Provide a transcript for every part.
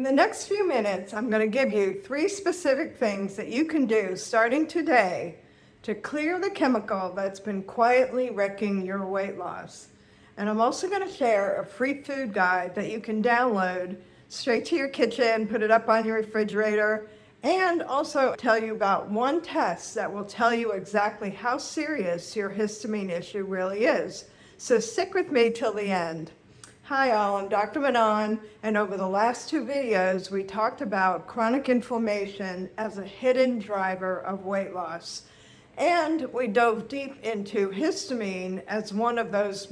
In the next few minutes, I'm going to give you 3 specific things that you can do starting today to clear the chemical that's been quietly wrecking your weight loss. And I'm also going to share a free food guide that you can download straight to your kitchen, put it up on your refrigerator, and also tell you about one test that will tell you exactly how serious your histamine issue really is. So stick with me till the end. Hi all, I'm Dr. Manon, and over the last 2 videos we talked about chronic inflammation as a hidden driver of weight loss. And we dove deep into histamine as one of those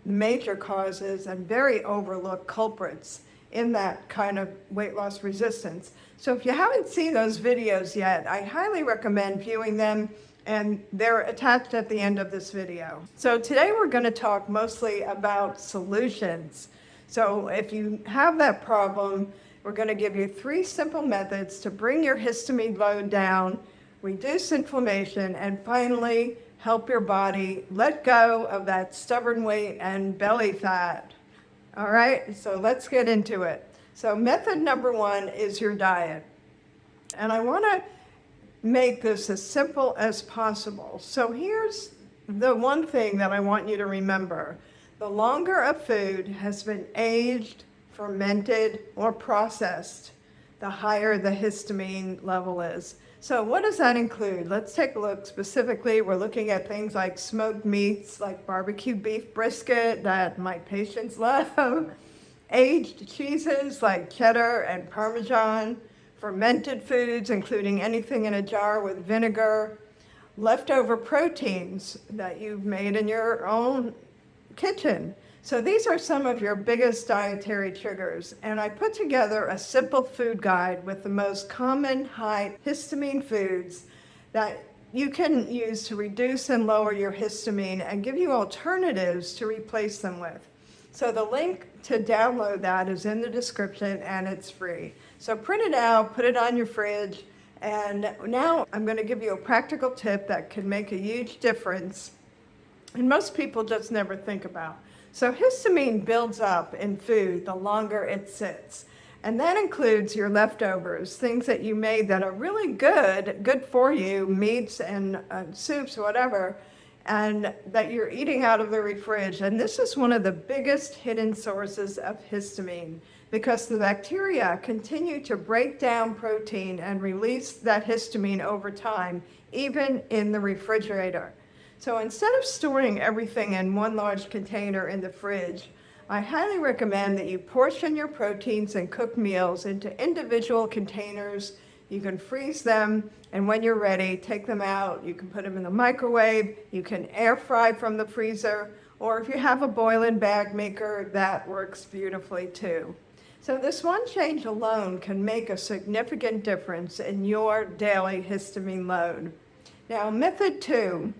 major causes and very overlooked culprits in that kind of weight loss resistance. So if you haven't seen those videos yet, I highly recommend viewing them, and they're attached at the end of this video. So today we're going to talk mostly about solutions. So if you have that problem, we're going to give you 3 simple methods to bring your histamine load down, reduce inflammation, and finally help your body let go of that stubborn weight and belly fat. All right, so let's get into it. So method number 1 is your diet. And I want to make this as simple as possible. So here's the one thing that I want you to remember. The longer a food has been aged, fermented, or processed, the higher the histamine level is. So what does that include? Let's take a look specifically. We're looking at things like smoked meats, like barbecue beef brisket that my patients love, aged cheeses like cheddar and Parmesan, fermented foods, including anything in a jar with vinegar, leftover proteins that you've made in your own kitchen. So these are some of your biggest dietary triggers, and I put together a simple food guide with the most common high histamine foods that you can use to reduce and lower your histamine and give you alternatives to replace them with. So the link to download that is in the description, and it's free. So print it out, put it on your fridge, and now I'm going to give you a practical tip that can make a huge difference, and most people just never think about. So histamine builds up in food the longer it sits, and that includes your leftovers, things that you made that are really good for you, meats and soups, whatever, and that you're eating out of the fridge. And this is one of the biggest hidden sources of histamine because the bacteria continue to break down protein and release that histamine over time, even in the refrigerator. So instead of storing everything in one large container in the fridge, I highly recommend that you portion your proteins and cooked meals into individual containers. You can freeze them, and when you're ready, take them out. You can put them in the microwave. You can air fry from the freezer, or if you have a boil-in bag maker, that works beautifully too. So this one change alone can make a significant difference in your daily histamine load. Now, method 2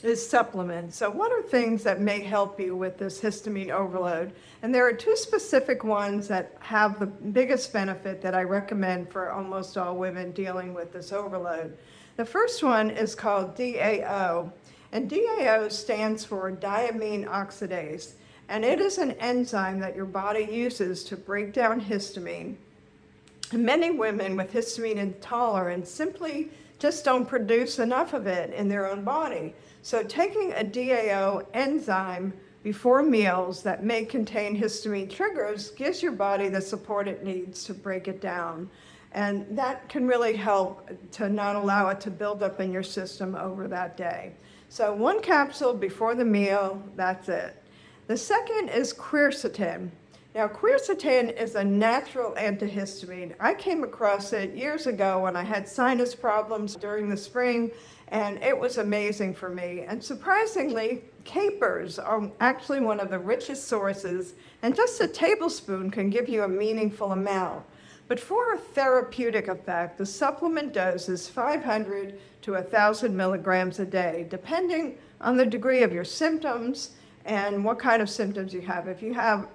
is supplements. So what are things that may help you with this histamine overload? And there are 2 specific ones that have the biggest benefit that I recommend for almost all women dealing with this overload. The first one is called DAO, and DAO stands for diamine oxidase, and it is an enzyme that your body uses to break down histamine. And many women with histamine intolerance simply just don't produce enough of it in their own body. So taking a DAO enzyme before meals that may contain histamine triggers gives your body the support it needs to break it down. And that can really help to not allow it to build up in your system over that day. So 1 capsule before the meal, that's it. The second is quercetin. Now, quercetin is a natural antihistamine. I came across it years ago when I had sinus problems during the spring, and it was amazing for me. And surprisingly, capers are actually one of the richest sources, and just a tablespoon can give you a meaningful amount. But for a therapeutic effect, the supplement dose is 500 to 1,000 milligrams a day, depending on the degree of your symptoms and what kind of symptoms you have. If you have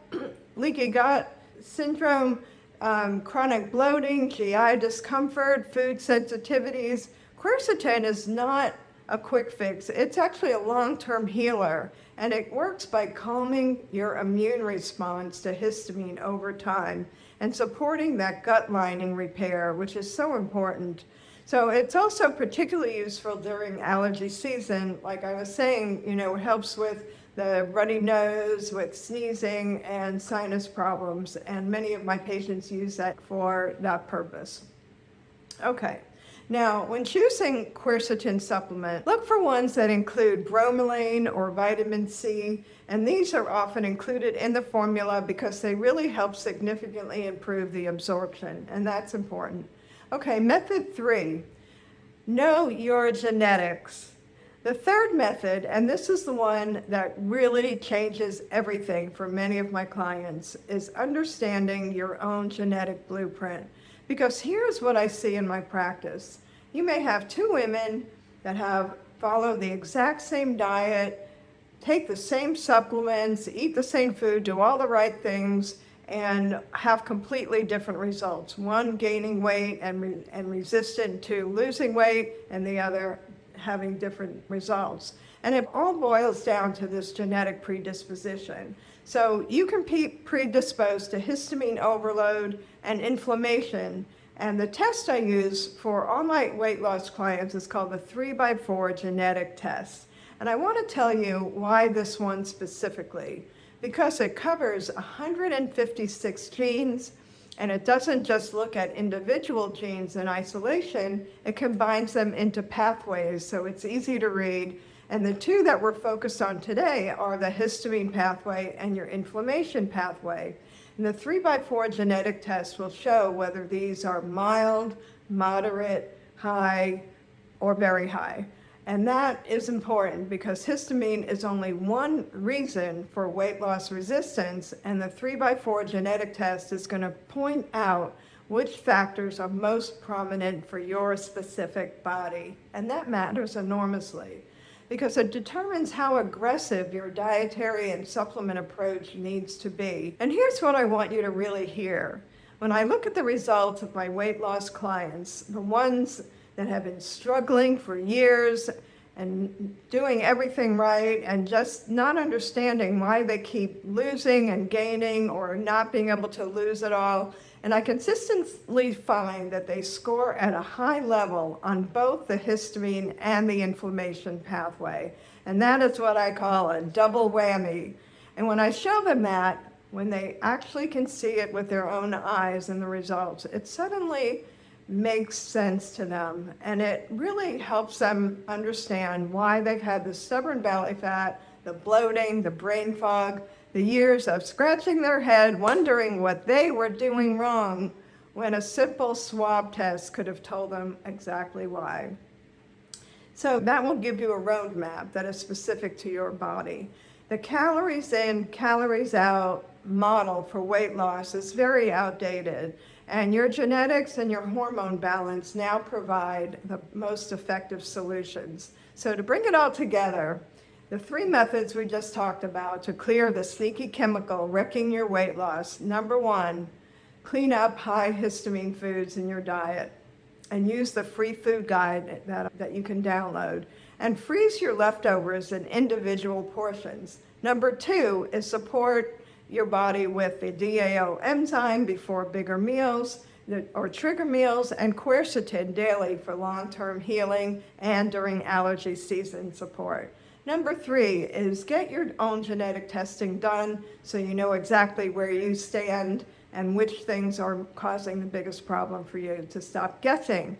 leaky gut syndrome, chronic bloating, GI discomfort, food sensitivities, quercetin is not a quick fix. It's actually a long-term healer, and it works by calming your immune response to histamine over time. and supporting that gut lining repair, which is so important. So it's also particularly useful during allergy season. Like I was saying, it helps with the runny nose, with sneezing and sinus problems, and many of my patients use that for that purpose. Okay. Now, when choosing quercetin supplement, look for ones that include bromelain or vitamin C, and these are often included in the formula because they really help significantly improve the absorption, and that's important. Okay, method 3, know your genetics. The third method, and this is the one that really changes everything for many of my clients, is understanding your own genetic blueprint. Because here's what I see in my practice. You may have 2 women that follow the exact same diet, take the same supplements, eat the same food, do all the right things, and have completely different results. One gaining weight and resistant to losing weight, and the other having different results. And it all boils down to this genetic predisposition. So you can be predisposed to histamine overload and inflammation. And the test I use for all my weight loss clients is called the 3x4 genetic test. And I want to tell you why this one specifically. Because it covers 156 genes, and it doesn't just look at individual genes in isolation, it combines them into pathways, so it's easy to read. And the 2 that we're focused on today are the histamine pathway and your inflammation pathway. And the 3x4 genetic test will show whether these are mild, moderate, high, or very high. And that is important because histamine is only one reason for weight loss resistance, and the 3x4 genetic test is going to point out which factors are most prominent for your specific body. And that matters enormously, because it determines how aggressive your dietary and supplement approach needs to be. And here's what I want you to really hear. When I look at the results of my weight loss clients, the ones that have been struggling for years and doing everything right and just not understanding why they keep losing and gaining or not being able to lose at all, and I consistently find that they score at a high level on both the histamine and the inflammation pathway. And that is what I call a double whammy. And when I show them that, when they actually can see it with their own eyes and the results, it suddenly makes sense to them. And it really helps them understand why they've had the stubborn belly fat, the bloating, the brain fog, the years of scratching their head, wondering what they were doing wrong, when a simple swab test could have told them exactly why. So that will give you a roadmap that is specific to your body. The calories in, calories out model for weight loss is very outdated, and your genetics and your hormone balance now provide the most effective solutions. So to bring it all together, the 3 methods we just talked about to clear the sneaky chemical wrecking your weight loss. Number 1, clean up high histamine foods in your diet and use the free food guide that you can download, and freeze your leftovers in individual portions. Number 2 is support your body with the DAO enzyme before bigger meals or trigger meals, and quercetin daily for long-term healing and during allergy season support. Number 3 is get your own genetic testing done so you know exactly where you stand and which things are causing the biggest problem for you, to stop guessing.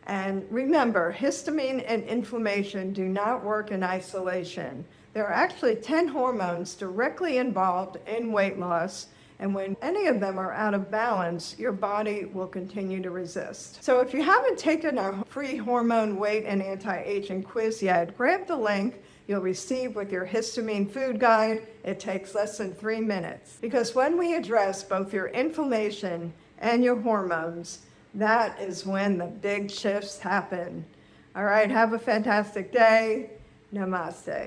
And remember, histamine and inflammation do not work in isolation. There are actually 10 hormones directly involved in weight loss, and when any of them are out of balance, your body will continue to resist. So if you haven't taken our free hormone weight and anti-aging quiz yet, grab the link you'll receive with your histamine food guide. It takes less than 3 minutes. Because when we address both your inflammation and your hormones, that is when the big shifts happen. All right, have a fantastic day. Namaste.